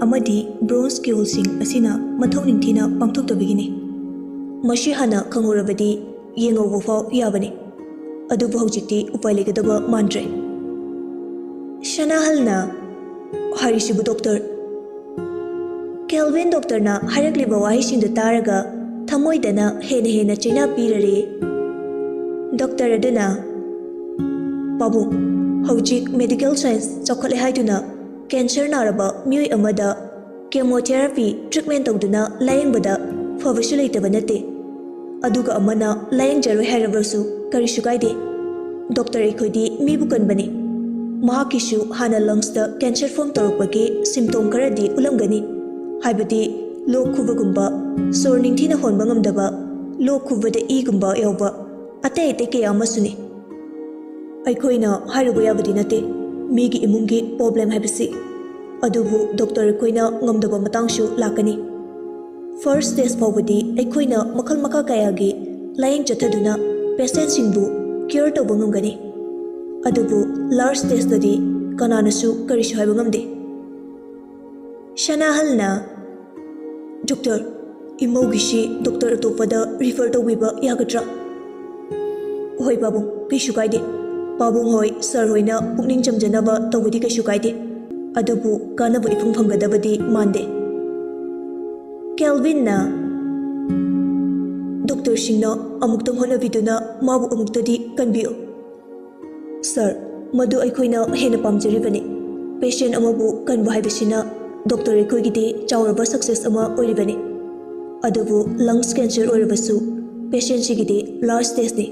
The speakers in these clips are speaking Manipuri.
amadi bronze kewalsing asina mathau ningthina pangthoktabigini mashi hana khangurabadi yengaubo fau yabani adubu hojikti upai legadaba mandre shanahalna harisibu doctor Kelvin doctor na harakliba wahisingdu taraga thamoidana hena chaina pirare doctor aduna babu hojik medical science chokhale haiduna cancer naraba mioi amada chemotherapy treatment tawduna layingbada fabasu leitaba nate aduga amana layingjaroi harabasu karisu kaide doctor ekhodi mibu kanbani mahakishu hana lungs da cancer form torokpagi symptom karadi ulamgani haibadi lok khubagumba sor ningthina honba ngamdaba lok khubada e gumba yawba ate ate ke amasuni aikhoina hairuba yabadi nate migi imungi problem haibasi adubu doctor koina ngamdaba matangsu lakani first stage fawbadi aikhoina makhal makha kayagi laying chathaduna patient singbu cure tawba ngamgani adubu large stage dadi kananasu karisu haiba ngamde shanahalna doctor imogishi doctor atopada refer tawbiba yagadra hoi babung kaisu kaide babung hoi sir hoina pukning jamjanaba tawbudi kaisu kaide adubu kanaba ifung phangadabadi mande Kelvin na doctor singna amuktang honabiduna mabu amuktadi kanbiyo sir madu aikhoina hena pamjaribani patient amabu kanba haibasina doctor aikhoigide chawraba success ama oiribani adubu lungs cancer oirabasu patient sigide large stage ni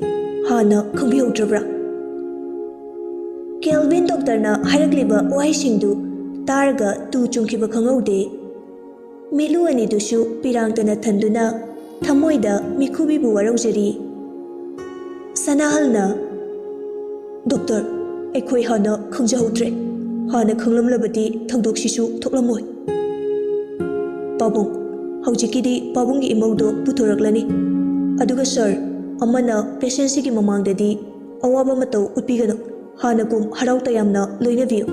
hana khangbihodrabra Kelvin doctor na hairakliba wahisingdu targa tu chungkiba khangaude milu ani dusu pirangtana thanduna thamoida mikhubibu waraujari sanahalna doctor ekhoi hana khangjahodre hana khanglamlabadi thangdoksisu thoklamoi babung haujikidi babungi imaudo puthoraklani aduga sir amana patient sigi mamangdadi awaba matau utpigano hana kum harau tayamna loinabiyo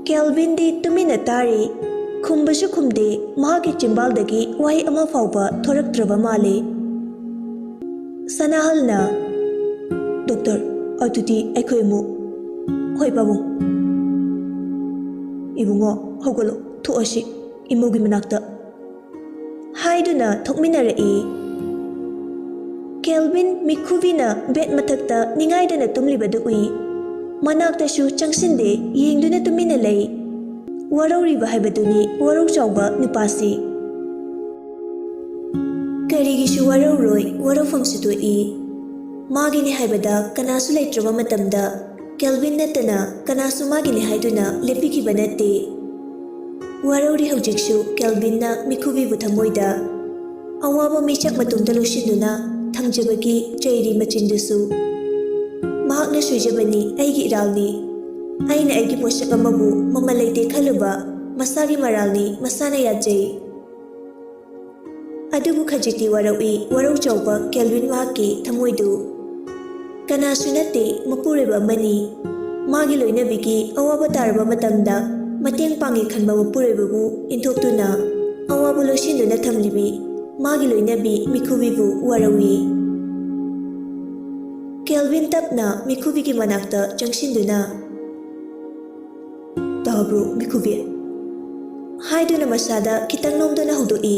Kelvin di tumina tari khumbasu khumde mahaki chimbaldagi wahi ama fauba thoraktraba male sanahalna doctor adudi aikhoimu hoi babung ibungo hogolo thuasi imugi manakta haiduna thokminarei Kelvin mikhuvina bet mathakta ningaidana tumlibadu ui manaktashu changsinde yengduna tumina lei warauriba haibaduni warau chawba nupasi karigishu warauroi waraufamsu toi magini haibada kanasu leitraba matamda Kelvin natana kanasu magini haiduna lepikiba natte warauri haujiksu Kelvin na mikhubibu thamoida awaba michak matungda loshinduna thangjabagi chairi machindusu mahakna suijabani aigi iralni aina aigi poshak amabu mamalaite khaluba masagi maralni masana yajai adubu khajiti waraui warau chawba Kelvin mahaki thamoidu kanasu natte mapureba mani magi loinabigi awaba taraba matamda mateng pangi khanba mapurebabu inthoptuna awabu loshinduna thamlibi magi loinabi mikhubibu waraui Kelvin tapna mikhubigi manakta changsinduna tabro mikhubi haiduna masada kitang nomdana hodoi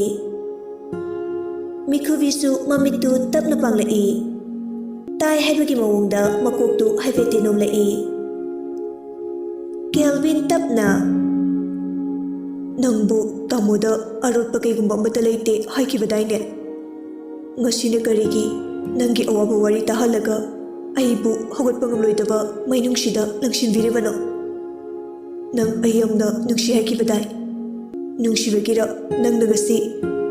mikhubisu mamitu tapna panglai tai haibagi mawongda makoktu haifete nomlai Kelvin tapna nangbu tamoda arotpa kaigumba amata leite haikibadaine ngasine karigi nangi awaba wari tahalaga aibu hogatpa ngamloidaba mainungsida langsinbiribano nang ayamna nungsi haikibadai nungsibagiro nang nagasi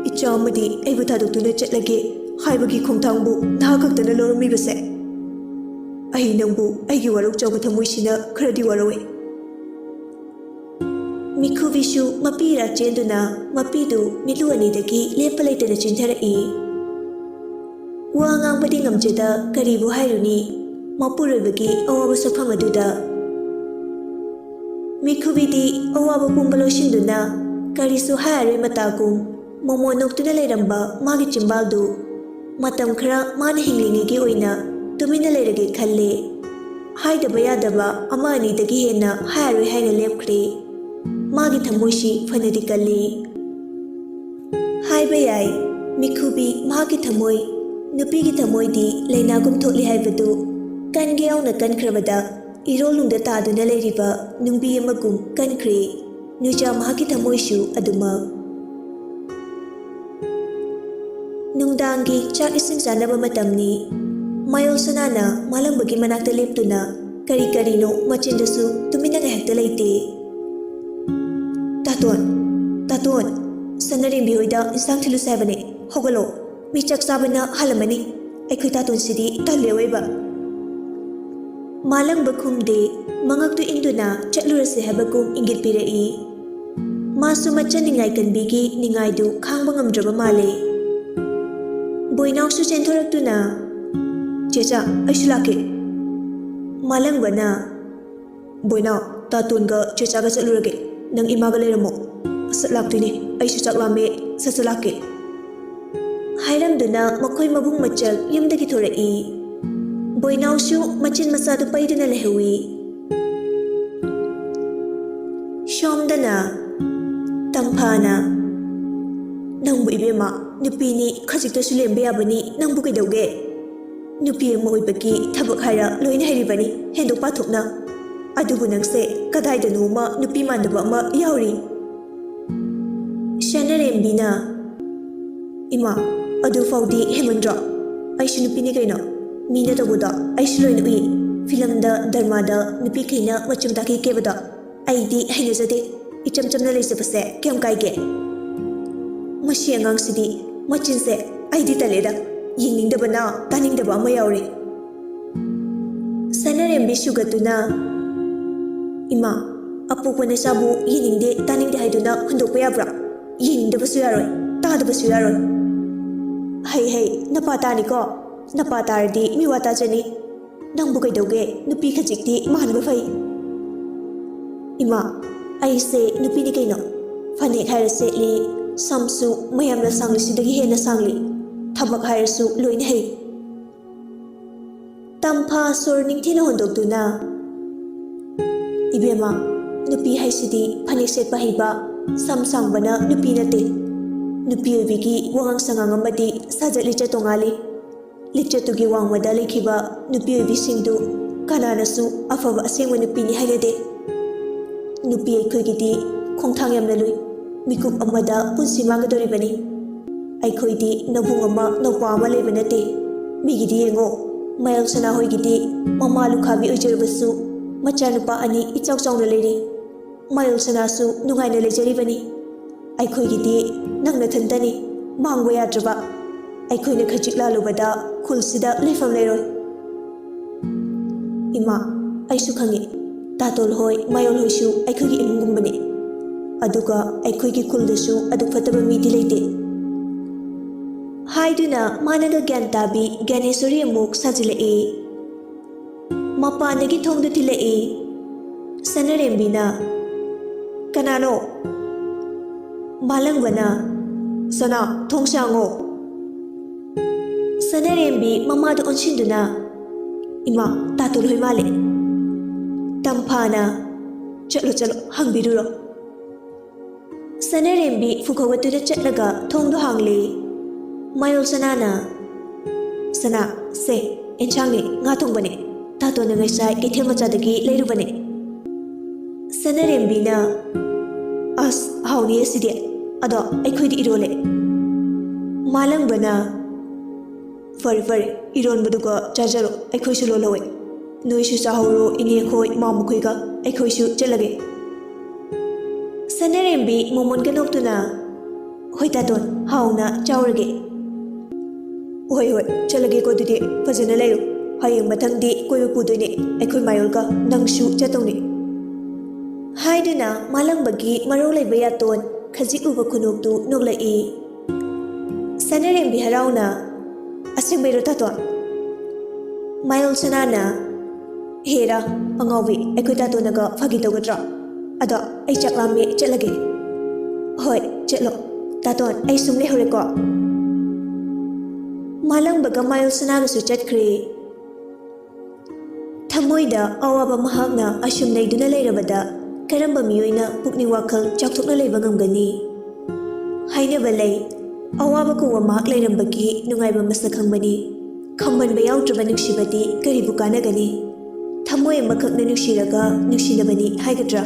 icha amadi aibu thadokuna chatlage haibagi khongthangbu nahakaktana lormibase ai nangbu aigi warok chawba thamoisina kharadi warawe mikhubisu mapira chenduna mapidu miluanidagi lepalaitana chintarai wa ngangbadi ngamjeda karibu hairuni mapuribagi awaba safam aduda ꯃꯤꯈꯨꯕꯤꯗꯤ ꯑꯋꯥꯕ ꯄꯨꯝꯕ ꯂꯣꯏꯁꯤꯟꯗꯨꯅ ꯀꯔꯤꯁꯨ ꯍꯥꯏꯔꯔꯣꯏ ꯃꯇꯥꯒꯨꯝ ꯃꯣꯃꯣ ꯅꯣꯛꯇꯨꯅ ꯂꯩꯔꯝꯕ ꯃꯥꯒꯤ ꯆꯤꯝꯕꯥꯜꯗꯨ ꯃꯇꯝ ꯈꯔ ꯃꯥꯅ ꯍꯤꯡꯂꯤꯉꯩꯒꯤ ꯑꯣꯏꯅ ꯇꯨꯃꯤꯟꯅ ꯂꯩꯔꯒꯦ ꯈꯜꯂꯦ. ꯍꯥꯏꯗꯕ ꯌꯥꯗꯕ ꯑꯃ ꯑꯅꯤꯗꯒꯤ ꯍꯦꯟꯅ ꯍꯥꯏꯔꯔꯣꯏ ꯍꯥꯏꯅ ꯂꯦꯞꯈ꯭ꯔꯦ. ꯃꯥꯒꯤ ꯊꯃꯣꯏꯁꯤ ꯐꯅꯗꯤ ꯀꯜꯂꯤ. ꯍꯥꯏꯕ ꯌꯥꯏ ꯃꯤꯈꯨꯕꯤ ꯃꯍꯥꯛꯀꯤ ꯊꯃꯣꯏ ꯅꯨꯄꯤꯒꯤ ꯊꯃꯣꯏꯗꯤ ꯂꯩꯅꯥꯒꯨꯝ ꯊꯣꯛꯂꯤ ꯍꯥꯏꯕꯗꯨ ꯀꯟꯒꯦ ꯌꯥꯎꯅ ꯀꯟꯈ꯭ꯔꯕꯗ ꯏꯔꯣꯜꯅꯨꯡꯗ ꯇꯥꯗꯨꯅ ꯂꯩꯔꯤꯕ ꯅꯨꯡꯕꯤ ꯑꯃꯒꯨꯝ ꯀꯟꯈ꯭ꯔꯦ. ꯅꯨꯏꯆꯥ ꯃꯍꯥꯛꯀꯤ ꯊꯃꯣꯏꯁꯨ ꯑꯗꯨꯃꯛ. ꯅꯨꯡꯗꯥꯡꯒꯤ ꯆꯥꯛ ꯏꯁꯤꯡ ꯆꯥꯅꯕ ꯃꯇꯝꯅꯤ. ꯃꯥꯌꯣꯜ ꯁꯅꯥꯅ ꯃꯥꯂꯪꯕꯒꯤ ꯃꯅꯥꯛꯇ ꯂꯦꯞꯇꯨꯅ ꯀꯔꯤ ꯀꯔꯤꯅꯣ ꯃꯆꯤꯟꯗꯁꯨ ꯇꯨꯃꯤꯟꯅ ꯉꯥꯏꯍꯥꯛꯇ ꯂꯩꯇꯦ. ꯇꯥꯇꯣꯟ ꯁꯅꯔꯦꯝꯕꯤ ꯍꯣꯏꯗ ꯏꯟꯁꯥꯡ ꯊꯤꯜꯂꯨꯁꯦ ꯍꯥꯏꯕꯅꯦ. ꯍꯧꯒꯠꯂꯣ, ꯃꯤ ꯆꯥꯛ ꯆꯥꯕꯅ ꯍꯥꯜꯂꯝꯃꯅꯤ. ꯑꯩꯈꯣꯏ ꯇꯥꯇꯣꯟꯁꯤꯗꯤ ꯇꯜꯂꯦ ꯑꯣꯏꯕ. ꯃꯥꯂꯪꯕ ꯈꯨꯝꯗꯦ. ꯃꯉꯛꯇꯨ ꯏꯟꯗꯨꯅ ꯆꯠꯂꯨꯔꯁꯦ ꯍꯥꯏꯕꯒꯨꯝ ꯏꯪꯒꯤꯠ ꯄꯤꯔꯛꯏ. ꯃꯥꯁꯨ ꯃꯆꯟ ꯅꯤꯡꯉꯥꯏ ꯀꯟꯕꯤꯒꯤ ꯅꯤꯡꯉꯥꯏꯗꯨ ꯈꯥꯡꯕ ꯉꯝꯗ꯭ꯔꯕ ꯃꯥꯜꯂꯦ. ꯕꯣꯏꯅꯥꯎꯁꯨ ꯆꯦꯟꯊꯣꯔꯛꯇꯨꯅ ꯆꯦꯆꯥ ꯑꯩꯁꯨ ꯂꯥꯛꯀꯦ. ꯃꯥꯂꯪꯕꯅ ꯕꯣꯏꯅꯥꯎ ꯇꯥꯇꯣꯟꯒ ꯆꯦꯆꯥꯒ ꯆꯠꯂꯨꯔꯒꯦ. ꯅꯪ ꯏꯃꯥꯒ ꯂꯩꯔꯝꯃꯣ. ꯁꯠ ꯂꯥꯛꯇꯣꯏꯅꯦ. ꯑꯩꯁꯨ ꯆꯥꯛ ꯂꯥꯝꯃꯦ. ꯁꯠ ꯂꯥꯛꯀꯦ. ꯍꯥꯏꯔꯝꯗꯨꯅ ꯃꯈꯣꯏ ꯃꯕꯨꯡ ꯃꯆꯜ ꯌꯨꯝꯗꯒꯤ ꯊꯣꯔꯛꯏ. ꯕꯣꯏꯅꯥꯎꯁꯨ ꯃꯆꯤꯟ ꯃꯆꯥꯗꯨ ꯄꯩꯗꯨꯅ ꯂꯩꯍꯧꯏ. ꯁꯣꯝꯗꯅ ꯇꯝꯐꯥꯅ ꯅꯪꯕꯨ ꯏꯕꯦꯝꯃ ꯅꯨꯄꯤꯅꯤ ꯈꯖꯤꯛꯇꯁꯨ ꯂꯦꯝꯕ ꯌꯥꯕꯅꯤ. ꯅꯪꯕꯨ ꯀꯩꯗꯧꯒꯦ? ꯅꯨꯄꯤ ꯑꯃ ꯑꯣꯏꯕꯒꯤ ꯊꯕꯛ ꯍꯥꯏꯔ ꯂꯣꯏꯅ ꯍꯩꯔꯤꯕꯅꯤ ꯍꯦꯟꯗꯣꯛ ꯄꯥꯊꯣꯛꯅ. ꯑꯗꯨꯕꯨ ꯅꯪꯁꯦ ꯀꯗꯥꯏꯗꯅꯣꯃ ꯅꯨꯄꯤ ꯃꯥꯟꯗꯕ ꯑꯃ ꯌꯥꯎꯔꯤ. ꯁꯅꯔꯦꯝꯕꯤꯅ ꯏꯃꯥ ꯑꯗꯨꯐꯥꯎꯗꯤ ꯍꯦꯃꯟꯗ꯭ꯔꯣ? ꯑꯩꯁꯨ ꯅꯨꯄꯤꯅꯤ ꯀꯩꯅꯣ. ꯃꯤꯅ ꯇꯧꯕꯗꯣ ꯑꯩꯁꯨ ꯂꯣꯏꯅ ꯎꯏ. ꯐꯤꯂꯝꯗ ꯗꯔꯃꯥꯗ ꯅꯨꯄꯤꯈꯩꯅ ꯃꯆꯨꯝ ꯇꯥꯛꯀꯤ ꯀꯦꯕꯗꯣ ꯑꯩꯗꯤ ꯍꯩꯅꯖꯗꯦ. ꯏꯆꯝ ꯆꯝꯅ ꯂꯩꯖꯕꯁꯦ ꯀꯌꯥꯝ ꯀꯥꯏꯒꯦ? ꯃꯁꯤ ꯑꯉꯥꯡꯁꯤꯗꯤ ꯃꯆꯤꯟꯁꯦ ꯑꯩꯗꯤ ꯇꯜꯂꯦꯗ. ꯌꯦꯡꯅꯤꯡꯗꯕꯅ ꯇꯥꯅꯤꯡꯗꯕ ꯑꯃ ꯌꯥꯎꯔꯤ. ꯁꯅꯔꯦꯝꯕꯤ ꯁꯨꯒꯠꯇꯨꯅ ꯏꯃꯥ ꯑꯄꯣꯛꯄ ꯅꯆꯥꯕꯨ ꯌꯦꯡꯅꯤꯡꯗꯦ ꯇꯥꯅꯤꯡꯗꯦ ꯍꯥꯏꯗꯨꯅ ꯍꯨꯟꯗꯣꯛꯄ ꯌꯥꯕ꯭ꯔꯥ? ꯌꯦꯡꯅꯤꯡꯗꯕꯁꯨ ꯌꯥꯔꯣꯏ, ꯇꯥꯗꯕꯁꯨ ꯌꯥꯔꯣꯏ. ꯍꯩ ꯅꯄꯥ ꯇꯥꯅꯤꯀꯣ. ꯅꯄꯥ ꯇꯥꯔꯗꯤ ꯃꯤ ꯋꯥ ꯇꯥꯖꯅꯤ. ꯅꯪꯕꯨ ꯀꯩꯗꯧꯒꯦ? ꯅꯨꯄꯤ ꯈꯖꯤꯛꯇꯤ ꯃꯥꯟꯕ ꯐꯩ. ꯏꯃꯥ ꯑꯩꯁꯦ ꯅꯨꯄꯤꯅꯤ ꯀꯩꯅꯣ. ꯐꯅꯦꯛ ꯍꯥꯏꯔ ꯁꯦꯠꯂꯤ. ꯁꯝꯁꯨ ꯃꯌꯥꯝꯅ ꯁꯥꯡꯂꯤꯁꯤꯗꯒꯤ ꯍꯦꯟꯅ ꯁꯥꯡꯂꯤ. ꯊꯕꯛ ꯍꯥꯏꯔꯁꯨ ꯂꯣꯏꯅ ꯍꯩ. ꯇꯝꯐꯥ ꯁꯣꯔ ꯅꯤꯡꯊꯤꯅ ꯍꯣꯟꯗꯣꯛꯇꯨꯅ ꯏꯕꯦꯝꯃ ꯅꯨꯄꯤ ꯍꯥꯏꯁꯤꯗꯤ ꯐꯅꯦꯛ ꯁꯦꯠꯄ ꯍꯩꯕ, ꯁꯝ ꯁꯥꯡꯕꯅ ꯅꯨꯄꯤ ꯅꯠꯇꯦ. ꯅꯨꯄꯤ ꯑꯣꯏꯕꯤꯒꯤ ꯋꯥꯉꯥꯡ ꯁꯉꯥꯡ ꯑꯃꯗꯤ ꯁꯥꯖꯠ ꯂꯤꯆꯠ ꯇꯣꯉꯥꯜꯂꯤ. ꯂꯤꯆꯠꯇꯨꯒꯤ ꯋꯥꯡꯃꯗ ꯂꯩꯈꯤꯕ ꯅꯨꯄꯤ ꯑꯣꯏꯕꯤꯁꯤꯡꯗꯨ ꯀꯅꯥꯅꯁꯨ ꯑꯐꯕ ꯑꯁꯦꯡꯕ ꯅꯨꯄꯤꯅꯤ ꯍꯥꯏꯅꯗꯦ. ꯅꯨꯄꯤ ꯑꯩꯈꯣꯏꯒꯤꯗꯤ ꯈꯣꯡꯊꯥꯡ ꯌꯥꯝꯅ ꯂꯨꯏ. ꯃꯤꯀꯨꯞ ꯑꯃꯗ ꯄꯨꯟꯁꯤ ꯃꯥꯡꯒꯗꯧꯔꯤꯕꯅꯤ. ꯑꯩꯈꯣꯏꯗꯤ ꯅꯕꯨꯡ ꯑꯃ ꯅꯧꯄꯥ ꯑꯃ ꯂꯩꯕ ꯅꯠꯇꯦ. ꯃꯤꯒꯤꯗꯤ ꯌꯦꯡꯉꯣ ꯃꯥꯌꯣꯜ ꯁꯅꯥ ꯍꯣꯏꯒꯤꯗꯤ ꯃꯃꯥ ꯂꯨꯈꯥꯕꯤ ꯑꯣꯏꯖꯔꯕꯁꯨ ꯃꯆꯥꯅꯨꯄꯥ ꯑꯅꯤ ꯏꯆꯥꯎ ꯆꯥꯎꯅ ꯂꯩꯔꯤ. ꯃꯥꯌꯣꯜ ꯁꯅꯥꯁꯨ ꯅꯨꯡꯉꯥꯏꯅ ꯂꯩꯖꯔꯤꯕꯅꯤ. ꯑꯩꯈꯣꯏꯒꯤꯗꯤ ꯅꯪ ꯅꯊꯟꯇꯅꯤ ꯃꯥꯡꯕ ꯌꯥꯗ꯭ꯔꯕ. ꯑꯩꯈꯣꯏꯅ ꯈꯖꯤꯛ ꯂꯥꯜꯂꯨꯕꯗ ꯈꯨꯜꯁꯤꯗ ꯂꯩꯐꯝ ꯂꯩꯔꯣꯏ. ꯏꯃꯥ ꯑꯩꯁꯨ ꯈꯪꯉꯤ. ꯇꯥꯇꯣꯜ ꯍꯣꯏ ꯃꯥꯌꯣꯜ ꯍꯣꯏꯁꯨ ꯑꯩꯈꯣꯏꯒꯤ ꯏꯃꯨꯡꯒꯨꯝꯕꯅꯤ. ꯑꯗꯨꯒ ꯑꯩꯈꯣꯏꯒꯤ ꯈꯨꯜꯗꯁꯨ ꯑꯗꯨꯛ ꯐꯠꯇꯕ ꯃꯤꯗꯤ ꯂꯩꯇꯦ. ꯍꯥꯏꯗꯨꯅ ꯃꯥꯅꯒ ꯒ꯭ꯌꯥꯟ ꯇꯥꯕꯤ ꯒ꯭ꯌꯥꯅꯦꯁꯣꯔꯤ ꯑꯃꯨꯛ ꯁꯥꯖꯤꯜꯂꯛꯏ. ꯃꯄꯥꯟꯗꯒꯤ ꯊꯣꯡꯗꯨ ꯊꯤꯜꯂꯛꯏ. ꯁꯅꯔꯦꯝꯕꯤꯅ ꯀꯅꯥꯅꯣ? ꯃꯥꯂꯪꯕꯅ ꯁꯅꯥ ꯊꯣꯡ ꯁꯥꯡꯉꯣ. ꯁꯅꯔꯦꯝꯕꯤ ꯃꯃꯥꯗ ꯑꯣꯟꯁꯤꯟꯗꯨꯅ ꯏꯃꯥ ꯇꯥꯇꯣꯜ ꯍꯣꯏ ꯃꯥꯜꯂꯦ. ꯇꯝꯐꯥꯅ ꯆꯠꯂꯣ ꯍꯪꯕꯤꯔꯨꯔꯣ. ꯁꯅꯔꯦꯝꯕꯤ ꯐꯨꯈꯧꯒꯠꯇꯨꯅ ꯆꯠꯂꯒ ꯊꯣꯡꯗꯨ ꯍꯥꯡꯂꯦ. ꯃꯥꯌꯣꯜ ꯁꯅꯥꯅ ꯁꯅꯥ ꯁꯦ ꯑꯦꯟꯁꯥꯡꯅꯤ ꯉꯥ ꯊꯣꯡꯕꯅꯦ. ꯇꯥꯇꯣꯟꯅ ꯉꯁꯥꯏ ꯀꯩꯊꯦꯜ ꯃꯆꯥꯗꯒꯤ ꯂꯩꯔꯨꯕꯅꯦ. ꯁꯅꯔꯦꯝꯕꯤꯅ ꯑꯁ ꯍꯥꯎꯅꯤꯌꯦ ꯁꯤꯗꯤ. ꯑꯗꯣ ꯑꯩꯈꯣꯏꯗꯤ ꯏꯔꯣꯜꯂꯦ. ꯃꯥꯂꯪꯕꯅ ꯐꯔꯦ ꯏꯔꯣꯟꯕꯗꯨꯒ ꯆꯥꯖꯔꯣ. ꯑꯩꯈꯣꯏꯁꯨ ꯂꯣꯜꯍꯧꯋꯦ. ꯅꯣꯏꯁꯨ ꯆꯥꯍꯧꯔꯣ ꯏꯅꯦꯈꯣꯏ ꯃꯥꯃꯈꯣꯏꯒ. ꯑꯩꯈꯣꯏꯁꯨ ꯆꯠꯂꯒꯦ. ꯁꯅꯔꯦꯝꯕꯤ ꯃꯣꯃꯣꯟꯒ ꯅꯣꯛꯇꯨꯅ ꯍꯣꯏ ꯇꯥꯇꯣꯟ ꯍꯥꯎꯅ ꯆꯥꯎꯔꯒꯦ. ꯍꯣꯏ ꯆꯠꯂꯒꯦꯀꯣ ꯑꯗꯨꯗꯤ ꯐꯖꯅ ꯂꯩꯌꯨ. ꯍꯌꯦꯡ ꯃꯊꯪꯗꯤ ꯀꯣꯏꯕ ꯄꯨꯗꯣꯏꯅꯦ ꯑꯩꯈꯣꯏ ꯃꯥꯌꯣꯜꯒ. ꯅꯪꯁꯨ ꯆꯠꯇꯧꯅꯦ. ꯍꯥꯏꯗꯨꯅ ꯃꯥꯂꯪꯕꯒꯤ ꯃꯔꯧ ꯂꯩꯕ ꯌꯥꯇꯣꯟ ꯈꯖꯤꯛ ꯎꯕ ꯈꯨꯅꯣꯛꯇꯨ ꯅꯣꯛꯂꯛꯏ. ꯁꯅꯔꯦꯝꯕꯤ ꯍꯔꯥꯎꯅ ꯑꯁꯦꯡꯕꯩꯔꯣ ꯇꯥꯇꯣꯟ? ꯃꯥꯌꯣꯜ ꯁꯅꯥꯅ ꯍꯦꯔꯥ ꯑꯉꯥꯎꯕꯤ ꯑꯩꯈꯣꯏ ꯇꯥꯇꯣꯟꯅꯒ ꯐꯥꯒꯤ ꯇꯧꯒꯗ꯭ꯔꯥ? Ado ai chak lami chatlage. Hoi chatlo. Taton ai sumle horeko. Malang baga mayol sanaga su chatkre. Thamoida awaba mahakna asum leiduna leirabada karamba miyoina pukning wakal chakthokna leiba ngamgani. Hainaba lei awaba ko wa mahak leirambagi nungaiba masna khangbani. Khambanba yaudraba nuksibadi karibu kanagani. Thamoy makhakna nuksiraga nuksinabani haigadra.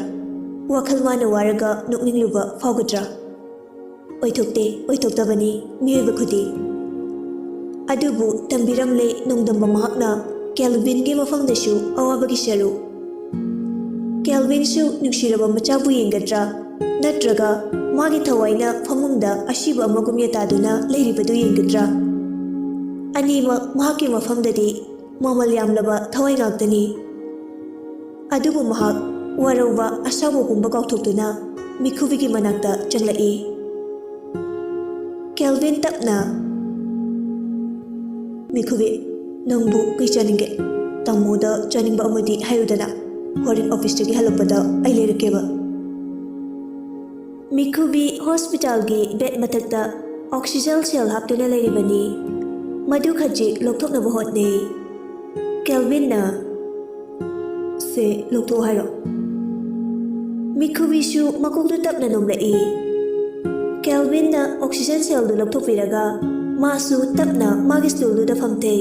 Wakal wana waraga nukningluba faugadra. Oithokte oithoktabani miyoiba khudi. Adubu tambiramle nungdamba mahakna Kelvin ki mafamdashu awabagi sharu. Kelvin su nuksiraba machabu yengadra natraga magi thawaina famumda ashiba amagum yataduna leiribadu yengadra. Anima mahaki mafamdadi mamal yamlaba thawai ngaktani. Adubu mahak warauba asabu gumba kauthoktuna mikhubigi manakta changlai. Kelvin tapna Mikhubi nangbu kai chaninge tamoda chaningba amadi hayudana foreign office tagi halapada ai lerakeba. Mikhubi hospital gi bed matakta oxygen cell haptuna leiribani madu khaji lokthokna bahotne. Kelvin na se lokto hairo. Mikhubi shu makokdu tapna nomlai. Kelvin na oxygen cell du lokthokpiraga masu tapna magi stool du da famte.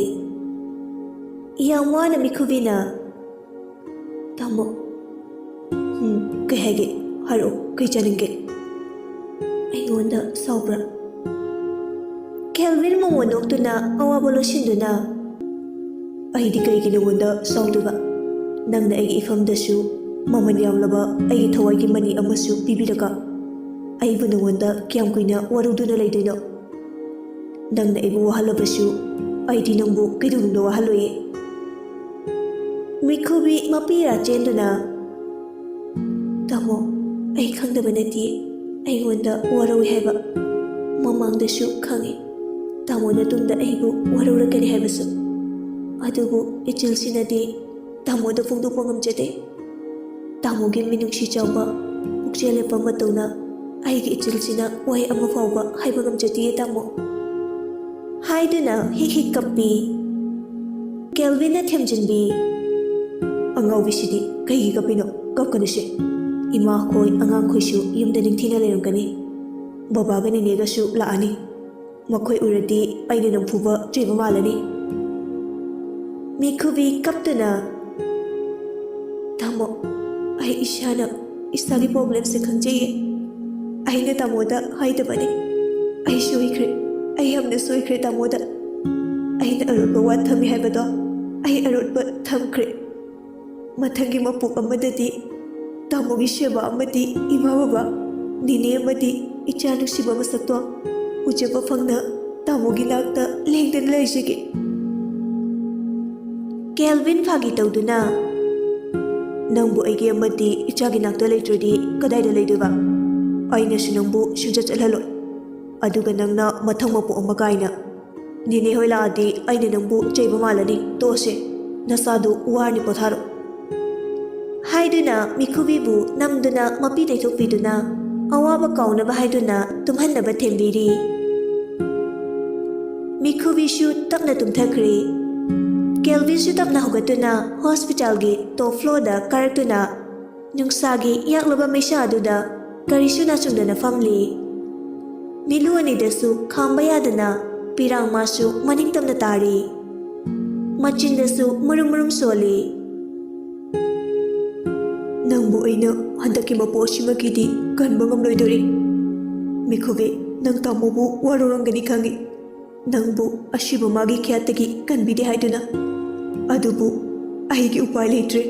Yang wana Mikhubi na tamo kai hage haro kai chaninge ai ngonda saubra. Kelvin mongonoktuna awabolo sinduna ai di kai gi ngonda sauduba nangna ai ifamdasu maman yamlaba ai thawai gi mani amasu bibiraka ai bu ngonda kyam kuina waruduna leidino nangna ai bu halabasu ai di nangbu kidungdo haloye. Mikhubi mapira chenduna tamo ai khangdaba nati ai ngonda warawi haiba mamangdasu khangi tamo na tunda ai bu warurakani haibasu adubu ichilsinadi tamo da fongdokpa ngamjade. Tamo gi minungsi chawba pukchele pamatona ai gi ichilsina wai ama fawba haiba ngamjadi tamo haiduna hik kappi. Kelvin na themjinbi angau visidi kai kapino kapkanise ima khoi angang khoisu yumda ningthina leramkani baba ga ni nega su laani makhoi uradi aina namfuba triba malani. Mikhubi kaptuna tamo ai ishana isagi problem se khangje aina tamoda haidabani ai soikre ai hamna soikre tamoda aina arutba wat thami haibado ai arutba thamkre. Mathangi mapuk amadadi tamogi sheba amadi ima baba nine amadi icha nuksiba masakto ujeba phangna tamogi nakta lengdan leijege. Kelvin phagi tawduna nangbu aigi amadi ichagi nakta leitrodi kadaida leiduba aina su nangbu sujat chalhalo aduga nangna mathang mapu amagaina nine hoila adi aina nangbu cheiba malani tose nasadu warni potharo. Haiduna Mikhubi bu namduna mapi daithokpiduna awaba kaunaba haiduna tumhannaba thembiri. Mikhubi shu tapna tumthakre. Kelvin shu tapna hogatuna hospital gi top floor da karaktuna nungsagi yaklaba maisa aduda karisu na chungdana famli. Milu anidasu khamba yadana pirang masu maning tamna tari. Machindasu murum soli. Nangbu aina handaki maposhimagidi kanba ngamloidori. Mikhubi nang tamobu warorangani khangi nangbu ashiba magi khyatagi kanbide haiduna adubu aigi upai leitre.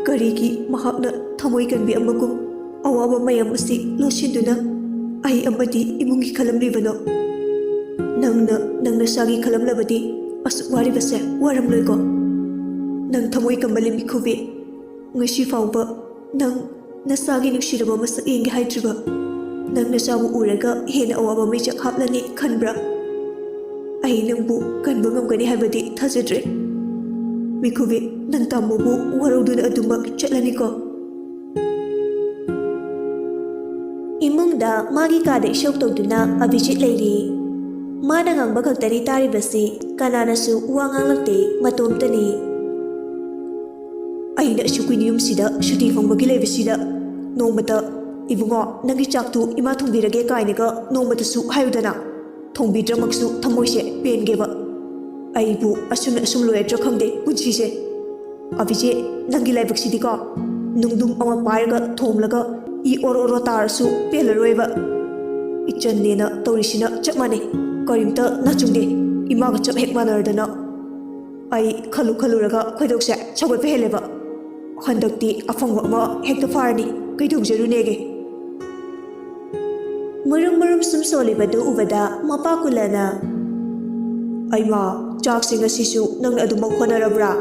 Karigi mahakna thamoi kanbi amagum awaba mayam asi losinduna ai amadi imungi khalamribano. Nangna sagi khalamlabadi asuk waribase waramloiko. Nang thamoi kambali Mikhubi ngasi fawba nang nasagi nuksiraba masak yengi haidriba nang nasabu uraga hena awaba maichak haplani khanbra ai nangbu kanba ngamgani haibadi thajadre. Mikhubi nang tamobu warauduna adumak chatlani ko ꯃꯇꯝꯗ ꯃꯥꯒꯤ ꯀꯥꯗ ꯏꯁꯧ ꯇꯧꯗꯨꯅ ꯑꯕꯤꯖꯤꯠ ꯂꯩꯔꯤ꯫ ꯃꯥꯅ ꯉꯥꯡꯕ ꯈꯛꯇꯅꯤ ꯇꯥꯔꯤꯕꯁꯤ, ꯀꯅꯥꯅꯁꯨ ꯋꯥ ꯉꯥꯡꯂꯛꯇꯦ, ꯃꯇꯣꯝꯇꯅꯤ꯫ ꯑꯩꯅ ꯑꯁꯨꯛ ꯀꯨꯏꯅ ꯌꯨꯝꯁꯤꯗ ꯁꯨꯇꯤ ꯐꯪꯕꯒꯤ ꯂꯩꯕꯁꯤꯗ ꯅꯣꯡꯃꯇ ꯏꯕꯨꯡꯉꯣ ꯅꯪꯒꯤ ꯆꯥꯛꯇꯨ ꯏꯃꯥ ꯊꯣꯡꯕꯤꯔꯒꯦ ꯀꯥꯏꯅꯒ ꯅꯣꯡꯃꯇꯁꯨ ꯍꯥꯏꯌꯨꯗꯅ, ꯊꯣꯡꯕꯤꯗ꯭ꯔꯃꯛꯁꯨ ꯊꯃꯣꯏꯁꯦ ꯄꯦꯟꯒꯦꯕ꯫ ꯑꯩꯕꯨ ꯑꯁꯨꯝ ꯂꯣꯏꯔꯗ꯭ꯔꯥ ꯈꯪꯗꯦ ꯄꯨꯟꯁꯤꯁꯦ꯫ ꯑꯕꯤꯖꯤꯠ, ꯅꯪꯒꯤ ꯂꯥꯏꯕꯛꯁꯤꯗꯤꯀꯣ ꯅꯨꯡꯗꯨꯝ ꯑꯃ ꯄꯥꯏꯔꯒ ꯊꯣꯝꯂꯒ ꯏ ꯑꯣꯔꯣ ꯇꯥꯔꯁꯨ ꯄꯦꯜꯂꯔꯣꯏꯕ꯫ ꯏꯆꯟꯅꯦꯅ ꯇꯧꯔꯤꯁꯤꯅ ꯆꯞ ꯃꯥꯟꯅꯩ, ꯀꯔꯤꯝꯇ ꯅꯆꯨꯡꯗꯦ, ꯏꯃꯥꯒ ꯆꯞ ꯍꯦꯛ ꯃꯥꯟꯅꯔꯗꯅ꯫ ꯑꯩ ꯈꯜꯂꯨꯔꯒ ꯈꯣꯏꯗꯧꯁꯦ ꯁꯧꯒꯠꯄ ꯍꯦꯜꯂꯦꯕ꯫ ꯍꯟꯗꯛꯇꯤ ꯑꯐꯪꯕ ꯑꯃ ꯍꯦꯛꯇ ꯐꯥꯔꯅꯤ, ꯀꯩꯗꯧꯖꯔꯨꯅꯦꯒꯦ꯫ ꯃꯨꯔꯨꯝ ꯁꯨꯝ ꯁꯣꯜꯂꯤꯕꯗꯨ ꯎꯕꯗ ꯃꯄꯥ ꯀꯨꯂꯅ, ꯑꯩꯃꯥ, ꯆꯥꯛꯁꯦ ꯉꯁꯤꯁꯨ ꯅꯪꯅ ꯑꯗꯨꯃꯛ ꯍꯣꯠꯅꯔꯕ꯭ꯔꯥ?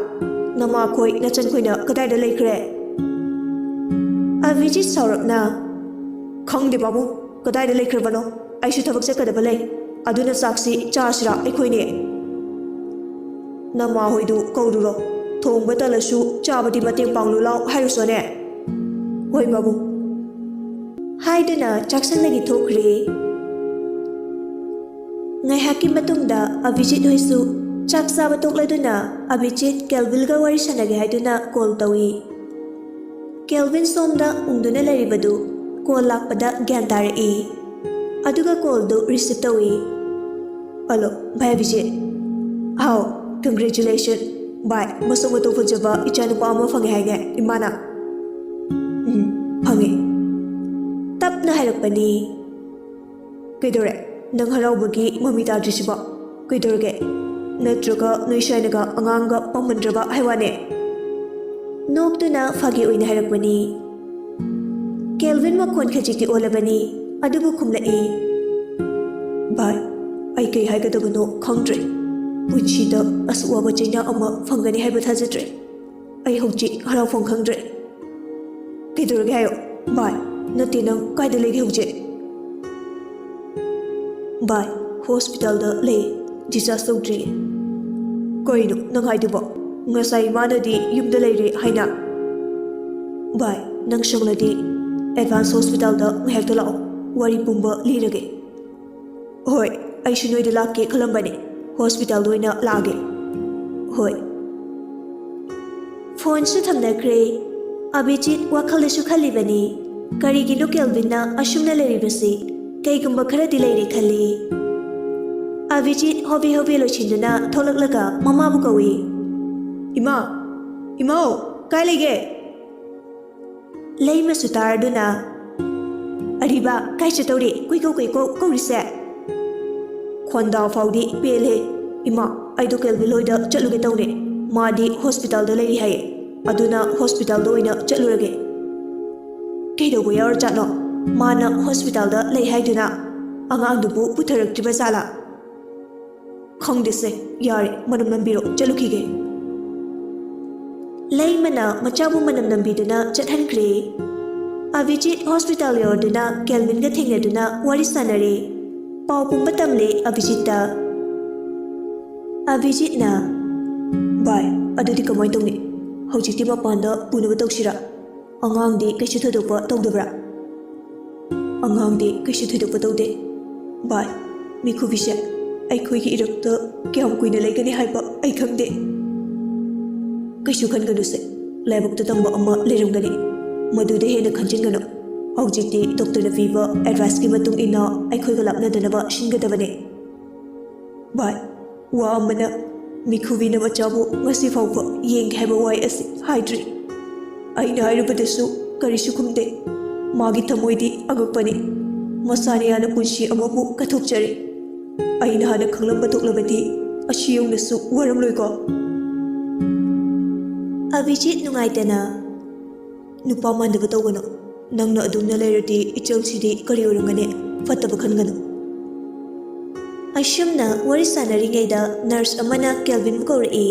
ꯅꯃꯥꯈꯣꯏ ꯅꯆꯟꯈꯣꯏꯅ ꯀꯗꯥꯏꯗ ꯂꯩꯈ꯭ꯔꯦ? ꯑꯕꯤꯖꯤꯠ ꯁꯥꯎꯔꯞꯅ, ꯈꯪꯗꯦ ꯄꯥꯕꯨꯡ, ꯀꯗꯥꯏꯗ ꯂꯩꯈ꯭ꯔꯕꯅꯣ? ꯑꯩꯁꯨ ꯊꯕꯛ ꯆꯠꯀꯗꯕ ꯂꯩ, ꯑꯗꯨꯅ ꯆꯥꯛꯁꯤ ꯆꯥꯁꯤꯔꯥ ꯑꯩꯈꯣꯏꯅꯦ? ꯅꯃꯥꯍꯣꯏꯗꯨ ꯀꯧꯔꯨꯔꯣ, ꯊꯣꯡꯕ ꯇꯜꯂꯁꯨ ꯆꯥꯕꯗꯤ ꯃꯇꯦꯡ ꯄꯥꯡꯂꯨ ꯂꯥꯎ ꯍꯥꯏꯔꯨꯁꯣꯅꯦ꯫ ꯍꯣꯏ ꯄꯥꯕꯨꯡ ꯍꯥꯏꯗꯨꯅ ꯆꯥꯛꯁꯪꯗꯒꯤ ꯊꯣꯛꯈ꯭ꯔꯦ꯫ ꯉꯥꯏꯍꯥꯛꯀꯤ ꯃꯇꯨꯡꯗ ꯑꯕꯤꯖꯤꯠ ꯍꯣꯏꯁꯨ ꯆꯥꯛ ꯆꯥꯕ ꯇꯣꯛꯂꯗꯨꯅ ꯑꯕꯤꯖꯤꯠ ꯀꯦꯜꯚꯤꯟꯒ ꯋꯥꯔꯤ ꯁꯥꯟꯅꯒꯦ ꯍꯥꯏꯗꯨꯅ ꯀꯣꯜ ꯇꯧꯏ꯫ ꯀꯦꯜꯚꯤꯟ ꯁꯣꯝꯗ ꯎꯪꯗꯨꯅ ꯂꯩꯔꯤꯕꯗꯨ ꯀꯣꯜ ꯂꯥꯛꯄꯗ ꯒ꯭ꯌꯥꯟ ꯇꯥꯔꯛꯏ, ꯑꯗꯨꯒ ꯀꯣꯜꯗꯨ ꯔꯤꯁꯤꯞ ꯇꯧꯏ꯫ ꯍꯜꯂꯣ ꯚꯥꯏ ꯑꯕꯤꯖꯤꯠ꯫ ꯍꯥꯎ, ꯀꯪꯒ꯭ꯔꯦꯆꯨꯂꯦꯁꯟ ꯚꯥꯏ, ꯃꯁꯛ ꯃꯇꯧ ꯐꯖꯕ ꯏꯆꯥꯅꯨꯄꯥ ꯑꯃ ꯐꯪꯉꯦ ꯍꯥꯏꯅꯦ ꯏꯃꯥꯅ꯫ ꯐꯪꯉꯦ꯫ ꯇꯞꯅ ꯍꯥꯏꯔꯛꯄꯅꯤ꯫ ꯀꯩꯗꯧꯔꯦ, ꯅꯪ ꯍꯔꯥꯎꯕꯒꯤ ꯃꯃꯤ ꯇꯥꯗ꯭ꯔꯤꯁꯤꯕꯣ? ꯀꯩꯗꯧꯔꯒꯦ? ꯅꯠꯇ꯭ꯔꯒ ꯅꯣꯏ ꯁꯥꯏꯅꯒ ꯑꯉꯥꯡꯒ ꯄꯥꯝꯃꯟꯗ꯭ꯔꯕ ꯍꯥꯏꯋꯥꯅꯦ? ꯅꯣꯛꯇꯨꯅ ꯐꯥꯒꯤ ꯑꯣꯏꯅ ꯍꯥꯏꯔꯛꯄꯅꯤ꯫ ꯀꯦꯜꯚꯤꯟ ꯃꯈꯣꯟ ꯈꯖꯤꯛꯇꯤ ꯑꯣꯜꯂꯕꯅꯤ, ꯑꯗꯨꯕꯨ ꯈꯨꯝꯂꯛꯏ, ꯚꯥꯏ, ꯑꯩ ꯀꯩ ꯍꯥꯏꯒꯗꯕꯅꯣ ꯈꯪꯗ꯭ꯔꯦ꯫ ꯄꯨꯟꯁꯤꯗ ꯑꯁꯨꯛ ꯋꯥꯕ ꯆꯩꯅꯥ ꯑꯃ ꯐꯪꯒꯅꯤ ꯍꯥꯏꯕ ꯊꯥꯖꯗ꯭ꯔꯦ꯫ ꯑꯩ ꯍꯧꯖꯤꯛ ꯍꯔꯥꯎꯐꯝ ꯈꯪꯗ꯭ꯔꯦ꯫ ꯀꯩꯗꯧꯔꯒꯦ ꯍꯥꯏꯌꯣ ꯚꯥꯏ, ꯅꯠꯇꯦ ꯅꯪ ꯀꯥꯏꯗ ꯂꯩꯒꯦ ꯍꯧꯖꯤꯛ? ꯚꯥꯏ, ꯍꯣꯁꯄꯤꯇꯥꯜꯗ ꯂꯩ, ꯗꯤꯁꯆꯥꯔꯖ ꯇꯧꯗ꯭ꯔꯤꯌꯦ꯫ ꯀꯩꯅꯣ ꯅꯪ ꯍꯥꯏꯗꯨꯕꯣ? ꯉꯁꯥꯏ ꯃꯥꯅꯗꯤ ꯌꯨꯝꯗ ꯂꯩꯔꯦ ꯍꯥꯏꯅ꯫ ꯚꯥꯏ, ꯅꯪ ꯁꯪꯂꯗꯤ ꯑꯦꯗꯚꯥꯟꯁ ꯍꯣꯁꯄꯤꯇꯥꯜꯗ ꯉꯥꯏꯍꯥꯛꯇ ꯂꯥꯛꯑꯣ, ꯋꯥꯔꯤ ꯄꯨꯝꯕ ꯂꯤꯔꯒꯦ꯫ ꯍꯣꯏ, ꯑꯩꯁꯨ ꯅꯣꯏꯗ ꯂꯥꯛꯀꯦ ꯈꯜꯂꯝꯕꯅꯦ, ꯍꯣꯁꯄꯤꯇꯥꯜꯗ ꯑꯣꯏꯅ ꯂꯥꯛꯑꯒꯦ꯫ ꯍꯣꯏ꯫ ꯐꯣꯟꯁꯨ ꯊꯝꯅꯈ꯭ꯔꯦ꯫ ꯑꯕꯤꯖꯤꯠ ꯋꯥꯈꯜꯗꯁꯨ ꯈꯜꯂꯤꯕꯅꯤ, ꯀꯔꯤꯒꯤꯅꯣ ꯀꯦꯜꯚꯤꯟꯅ ꯑꯁꯨꯝꯅ ꯂꯩꯔꯤꯕꯁꯤ? ꯀꯩꯒꯨꯝꯕ ꯈꯔꯗꯤ ꯂꯩꯔꯦ ꯈꯜꯂꯤ꯫ ꯑꯕꯤꯖꯤꯠ ꯍꯣꯕꯦ ꯂꯣꯏꯁꯤꯟꯗꯨꯅ ꯊꯣꯛꯂꯛꯂꯒ ꯃꯃꯥꯕꯨ ꯀꯧꯏ꯫ ꯏꯃꯥ, ꯏꯃꯥꯎ, ꯀꯥꯏ ꯂꯩꯒꯦ? ꯂꯩꯃꯁꯨ ꯇꯥꯔꯗꯨꯅ, ꯑꯔꯤꯕ ꯀꯥꯏ ꯆꯠꯇꯧꯔꯤ ꯀꯨꯏꯀꯧ ꯀꯧꯔꯤꯁꯦ? ꯈꯣꯟꯗꯥ ꯐꯥꯎꯗꯤ ꯄꯦꯜꯂꯦ꯫ ꯏꯃꯥ, ꯑꯩꯗꯣ ꯀꯦꯜꯚꯤꯟ ꯍꯣꯏꯗ ꯆꯠꯂꯨꯒꯦ ꯇꯧꯅꯦ, ꯃꯥꯗꯤ ꯍꯣꯁꯄꯤꯇꯥꯜꯗ ꯂꯩꯔꯤ ꯍꯥꯏꯌꯦ, ꯑꯗꯨꯅ ꯍꯣꯁꯄꯤꯇꯥꯜꯗ ꯑꯣꯏꯅ ꯆꯠꯂꯨꯔꯒꯦ꯫ ꯀꯩꯗꯧꯕ ꯌꯥꯎꯔꯖꯥꯠꯅꯣ ꯃꯥꯅ ꯍꯣꯁꯄꯤꯇꯥꯜꯗ ꯂꯩ ꯍꯥꯏꯗꯨꯅ? ꯑꯉꯥꯡꯗꯨꯕꯨ ꯄꯨꯊꯔꯛꯇ꯭ꯔꯤꯕ ꯖꯥꯠꯂꯥ? ꯈꯪꯗꯦꯁꯦ, ꯌꯥꯔꯦ, ꯃꯅꯝ ꯅꯝꯕꯤꯔꯣ, ꯆꯠꯂꯨꯈꯤꯒꯦ꯫ ꯂꯩꯃꯅ ꯃꯆꯥꯕꯨ ꯃꯅꯝ ꯅꯝꯕꯤꯗꯨꯅ ꯆꯠꯍꯟꯈ꯭ꯔꯦ꯫ ꯑꯕꯤꯖꯤꯠ ꯍꯣꯁꯄꯤꯇꯥꯜ ꯌꯧꯔꯗꯨꯅ ꯀꯦꯜꯚꯤꯟꯒ ꯊꯦꯡꯅꯗꯨꯅ ꯋꯥꯔꯤ ꯁꯥꯟꯅꯔꯦ, ꯄꯥꯎ ꯄꯨꯝꯕ ꯇꯝꯂꯦ ꯑꯕꯤꯖꯤꯠꯇ꯫ ꯑꯕꯤꯖꯤꯠꯅ, ꯚꯥꯏ, ꯑꯗꯨꯗꯤ ꯀꯃꯥꯏꯅ ꯇꯧꯅꯤ? ꯍꯧꯖꯤꯛꯇꯤ ꯃꯄꯥꯟꯗ ꯄꯨꯅꯕ ꯇꯧꯁꯤꯔꯥ? ꯑꯉꯥꯡꯗꯤ ꯀꯩꯁꯨ ꯊꯣꯏꯗꯣꯛꯄ ꯇꯧꯗꯕ꯭ꯔꯥ? ꯑꯉꯥꯡꯗꯤ ꯀꯩꯁꯨ ꯊꯣꯏꯗꯣꯛꯄ ꯇꯧꯗꯦ ꯚꯥꯏ, ꯃꯤꯈꯨꯕꯤꯁꯦ ꯑꯩꯈꯣꯏꯒꯤ ꯏꯔꯛꯇ ꯀꯌꯥꯝ ꯀꯨꯏꯅ ꯂꯩꯒꯅꯤ ꯍꯥꯏꯕ ꯑꯩ ꯈꯪꯗꯦ꯫ ꯀꯩꯁꯨ ꯈꯟꯒꯅꯨꯁꯦ, ꯂꯥꯏꯕꯛꯇ ꯇꯝꯕ ꯑꯃ ꯂꯩꯔꯝꯒꯅꯤ, ꯃꯗꯨꯗ ꯍꯦꯟꯅ ꯈꯟꯖꯤꯟꯒꯅꯨ꯫ ꯍꯧꯖꯤꯛꯇꯤ ꯗꯣꯛꯇꯔꯅ ꯄꯤꯕ ꯑꯦꯗꯚꯥꯏꯁꯀꯤ ꯃꯇꯨꯡ ꯏꯟꯅ ꯑꯩꯈꯣꯏꯒ ꯂꯥꯞꯅꯗꯅꯕ ꯁꯤꯟꯒꯗꯕꯅꯦ꯫ ꯚꯥꯏ, ꯋꯥ ꯑꯃꯅ ꯃꯤꯈꯨꯕꯤꯅ ꯃꯆꯥꯕꯨ ꯉꯁꯤ ꯐꯥꯎꯕ ꯌꯦꯡꯒꯦ ꯍꯥꯏꯕ ꯋꯥꯍꯩ ꯑꯁꯤ ꯍꯥꯏꯗ꯭ꯔꯤ꯫ ꯑꯩꯅ ꯍꯥꯏꯔꯨꯕꯗꯁꯨ ꯀꯔꯤꯁꯨ ꯈꯨꯝꯗꯦ꯫ ꯃꯥꯒꯤ ꯊꯃꯣꯏꯗꯤ ꯑꯉꯛꯄꯅꯤ, ꯃꯁꯥꯅ ꯌꯥꯅ ꯄꯨꯟꯁꯤ ꯑꯃꯕꯨ ꯀꯠꯊꯣꯛꯆꯔꯤ꯫ ꯑꯩꯅ ꯍꯥꯟꯅ ꯈꯪꯂꯝꯕ ꯊꯣꯛꯂꯕꯗꯤ ꯑꯁꯤ ꯌꯧꯅꯁꯨ ꯋꯥꯔꯝꯂꯣꯏꯀꯣ? ꯑꯕꯤꯖꯤꯠ ꯅꯨꯡꯉꯥꯏꯇꯅ, ꯅꯨꯄꯥ ꯃꯥꯟꯗꯕ ꯇꯧꯒꯅꯨ, ꯅꯪꯅ ꯑꯗꯨꯝꯅ ꯂꯩꯔꯗꯤ ꯏꯆꯜꯁꯤꯗꯤ ꯀꯔꯤ ꯑꯣꯏꯔꯝꯒꯅꯤ? ꯐꯠꯇꯕ ꯈꯟꯒꯅꯨ꯫ ꯑꯁꯨꯝꯅ ꯋꯥꯔꯤ ꯁꯥꯟꯅꯔꯤꯉꯩꯗ ꯅꯔꯁ ꯑꯃꯅ ꯀꯦꯜꯚꯤꯟꯕꯨ ꯀꯧꯔꯛꯏ꯫